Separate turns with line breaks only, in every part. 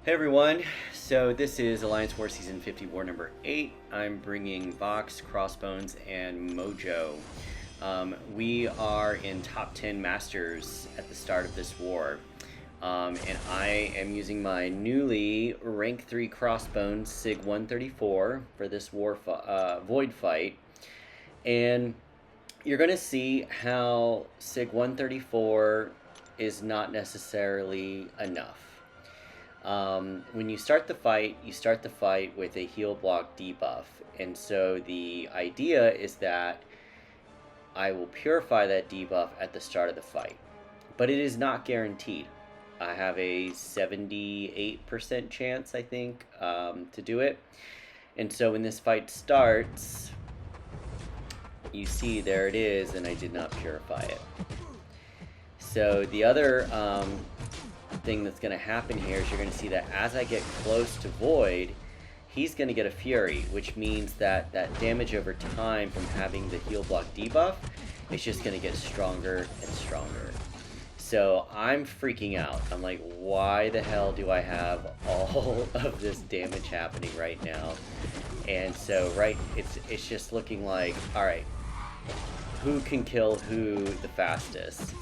Hey everyone, so this is Alliance War Season 50 War number 8. I'm bringing Vox, Crossbones, and Mojo. We are in top 10 Masters at the start of this war. And I am using my newly rank 3 Crossbones Sig 134 for this war Void fight. And you're going to see how Sig 134 is not necessarily enough. When you start the fight with a heal block debuff, and so the idea is that I will purify that debuff at the start of the fight, but it is not guaranteed. I have a 78% chance, I think, to do it, and so when this fight starts, you see there it is, and I did not purify it. So the other thing that's going to happen here is you're going to see that as I get close to Void, he's going to get a Fury, which means that that damage over time from having the heal block debuff is just going to get stronger and stronger. So I'm freaking out. I'm like, why the hell do I have all of this damage happening right now? And so it's just looking like, all right, who can kill who the fastest?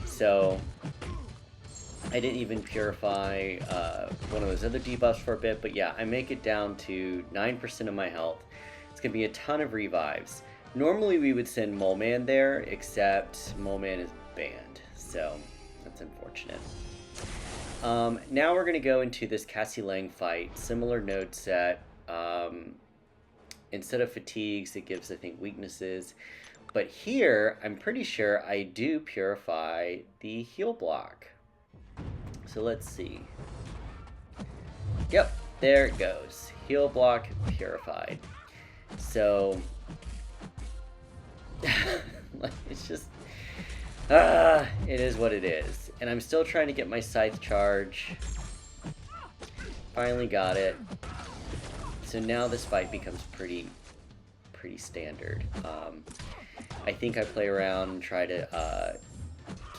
So I didn't even purify one of those other debuffs for a bit, but yeah, I make it down to 9% of my health. It's going to be a ton of revives. Normally we would send Mole Man there, except Mole Man is banned, so that's unfortunate. Now we're going to go into this Cassie Lang fight. Similar node set. Instead of fatigues, it gives, I think, weaknesses. But here, I'm pretty sure I do purify the heal block. So let's see. Yep, there it goes. Heal block purified. So it's just it is what it is. And I'm still trying to get my scythe charge. Finally got it. So now this fight becomes pretty standard. I think I play around and try to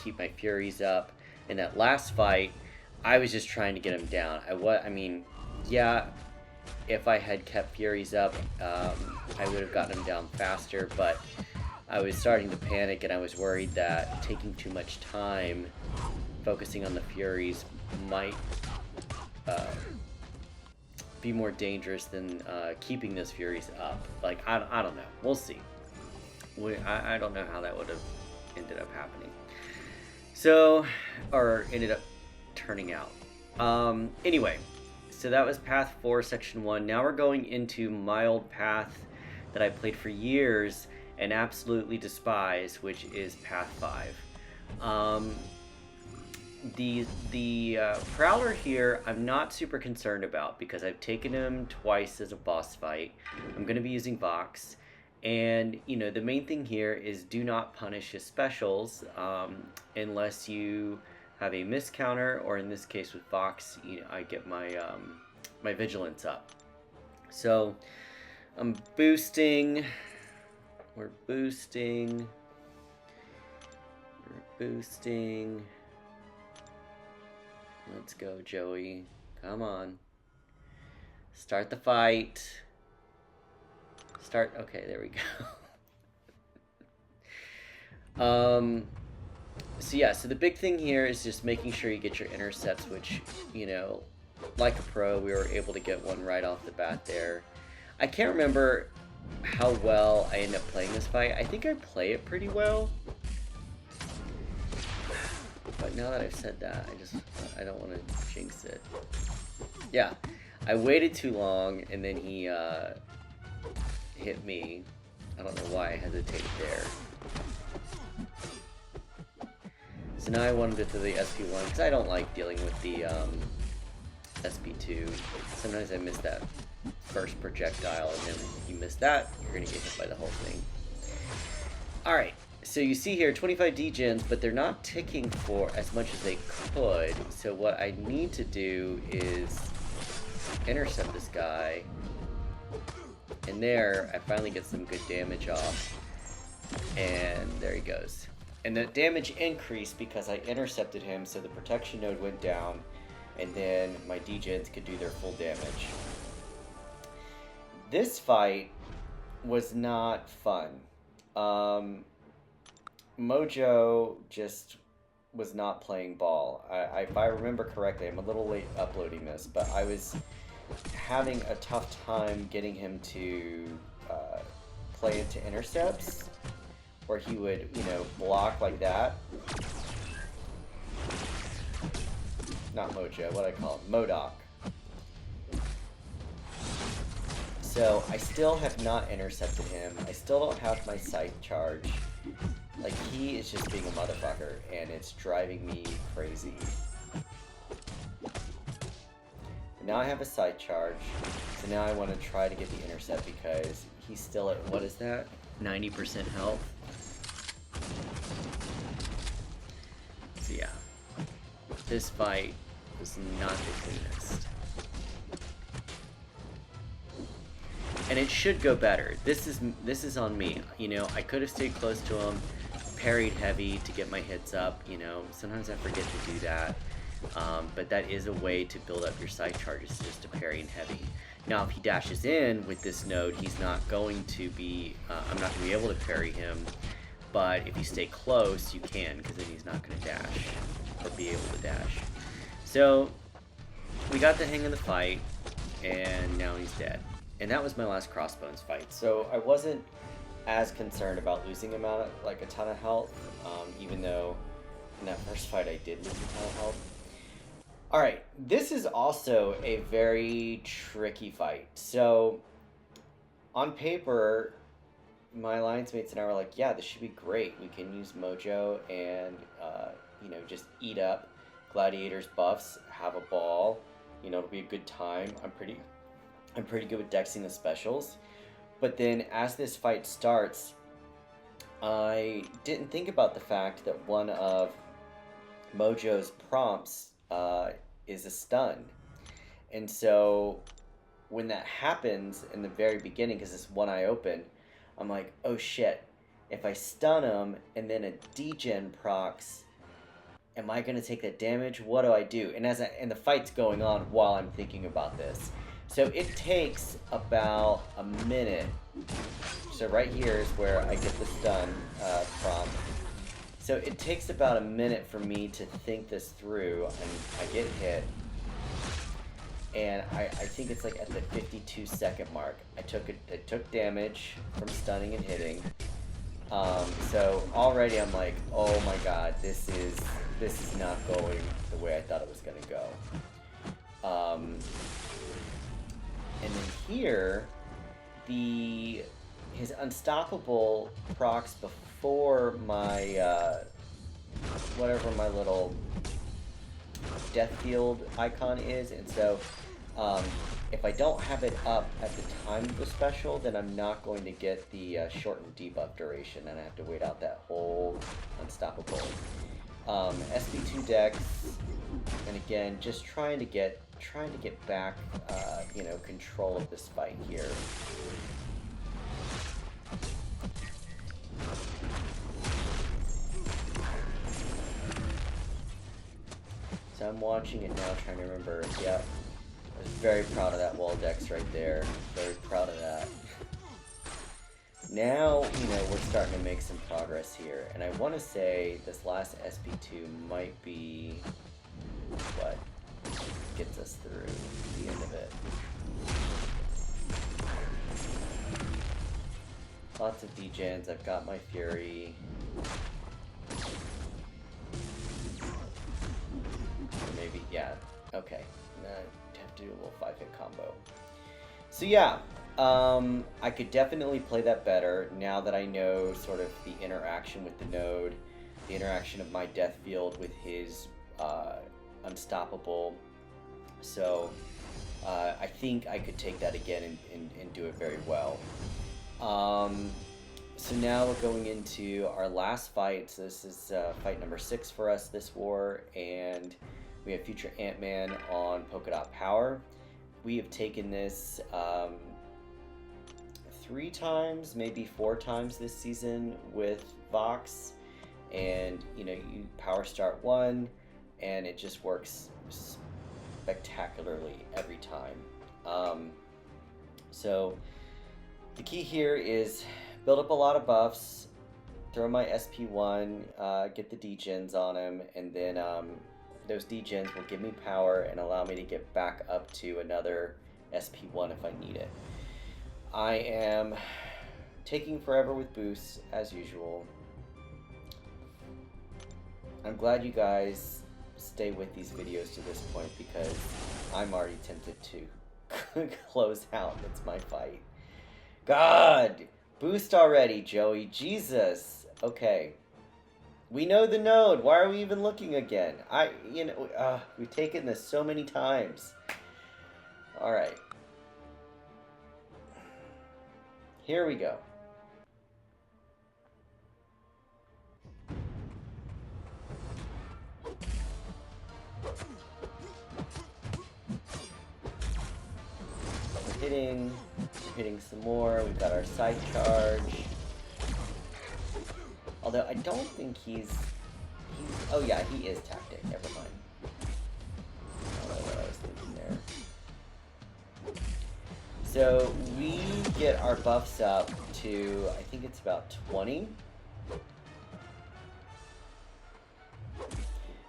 keep my furies up. In that last fight, I was just trying to get him down. I mean, yeah, if I had kept Furies up, I would have gotten him down faster, but I was starting to panic, and I was worried that taking too much time focusing on the Furies might be more dangerous than keeping those Furies up. Like, I don't know. We'll see. I don't know how that would have ended up happening. So, or ended up turning out. Anyway, so that was Path 4, Section 1. Now we're going into my old path that I played for years and absolutely despise, which is Path 5. The Prowler here, I'm not super concerned about because I've taken him twice as a boss fight. I'm going to be using Vox. And, you know, the main thing here is do not punish his specials unless you have a miss counter, or in this case with Vox, you know, I get my my vigilance up. So I'm boosting. We're boosting. Let's go, Joey. Come on. Start the fight. Okay, there we go. So yeah, so the big thing here is just making sure you get your intercepts, which, you know, like a pro, we were able to get one right off the bat there. I can't remember how well I end up playing this fight. I think I play it pretty well. But now that I've said that, I don't want to jinx it. Yeah, I waited too long, and then he hit me. I don't know why I hesitated there. So now I wanted to do the SP1 because I don't like dealing with the SP2. Sometimes I miss that first projectile, and then you miss that, you're gonna get hit by the whole thing. Alright, so you see here 25 degens, but they're not ticking for as much as they could. So what I need to do is intercept this guy. And there, I finally get some good damage off. And there he goes. And the damage increased because I intercepted him, so the protection node went down. and then my degens could do their full damage. This fight was not fun. Mojo just was not playing ball. If I remember correctly, I'm a little late uploading this, but I was having a tough time getting him to play into intercepts, where he would, block like that. Not Mojo, what I call it, MODOK. So I still have not intercepted him. I still don't have my sight charge. Like, he is just being a motherfucker, and it's driving me crazy. Now I have a sight charge, so now I want to try to get the intercept because he's still at, what is that? 90% health. So yeah, this fight was not the cleanest. And it should go better. This is on me. I could have stayed close to him, parried heavy to get my hits up. Sometimes I forget to do that. But that is a way to build up your sight charges, just to parry in heavy. Now, if he dashes in with this node, he's not going to be, I'm not going to be able to parry him. But if you stay close, you can, because then he's not going to dash, or be able to dash. So, we got the hang of the fight, and now he's dead. And that was my last Crossbones fight. So I wasn't as concerned about losing him out like a ton of health, even though in that first fight I did lose a ton of health. Alright, this is also a very tricky fight. So, on paper, my alliance mates and I were like, yeah, this should be great. We can use Mojo and, just eat up Gladiator's buffs, have a ball. It'll be a good time. I'm pretty good with dexing the specials. But then as this fight starts, I didn't think about the fact that one of Mojo's prompts is a stun. And so when that happens in the very beginning, because it's one eye open, I'm like, oh shit, if I stun him and then a degen procs, am I going to take that damage? What do I do? And the fight's going on while I'm thinking about this. So it takes about a minute. So right here is where I get the stun prompt. So it takes about a minute for me to think this through, and I get hit. And I think it's like at the 52-second mark. I took damage from stunning and hitting. So already I'm like, oh my god, this is not going the way I thought it was gonna go. And then here, his unstoppable procs before my whatever my little death field icon is, and so if I don't have it up at the time of the special, then I'm not going to get the shortened debuff duration, and I have to wait out that whole unstoppable. SB2 dex, and again, just trying to get back, control of this fight here. So I'm watching it now, trying to remember. Yeah, I was very proud of that wall dex right there. Very proud of that. Now, we're starting to make some progress here, and I want to say this last SB2 might be what gets us through the end of it. Lots of degens. I've got my Fury. Maybe, yeah. Okay. I have to do a little 5-hit combo. So yeah, I could definitely play that better now that I know sort of the interaction with the node, the interaction of my death field with his unstoppable. So I think I could take that again and do it very well. So now we're going into our last fight. So this is fight number 6 for us this war, and we have Future Ant-Man on Polka Dot Power. We have taken this 3 times, maybe 4 times this season with Vox, and you power start 1, and it just works spectacularly every time. So the key here is build up a lot of buffs, throw my SP1, get the degens on him, and then those degens will give me power and allow me to get back up to another SP1 if I need it. I am taking forever with boosts, as usual. I'm glad you guys stay with these videos to this point because I'm already tempted to close out. That's my fight. God! Boost already, Joey. Jesus! Okay. We know the node. Why are we even looking again? We've taken this so many times. Alright. Here we go. We're hitting some more. We've got our side charge. Although I don't think he's oh yeah, he is tactic. Never mind. I don't know what I was thinking there. So we get our buffs up to, I think it's about 20.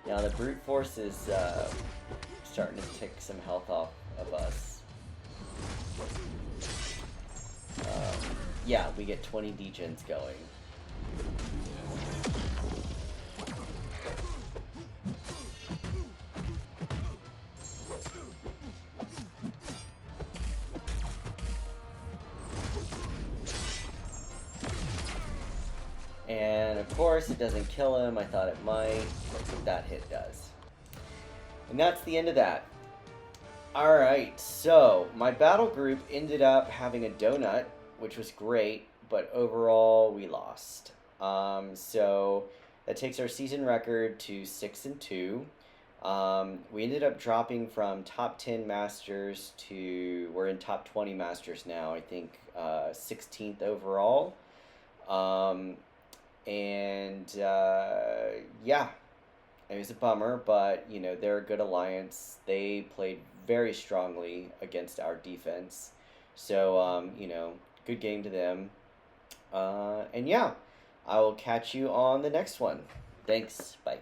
Now the brute force is starting to take some health off of us. Yeah, we get 20 degens going. And of course it doesn't kill him. I thought it might, but that hit does. And that's the end of that. Alright, so my battle group ended up having a donut, which was great, but overall we lost. So that takes our season record to 6-2. We ended up dropping from top 10 masters to, we're in top 20 masters now, I think 16th overall. Yeah, it was a bummer, but you know, they're a good alliance. They played very strongly against our defense, so you know, good game to them. And yeah, I will catch you on the next one. Thanks, bye.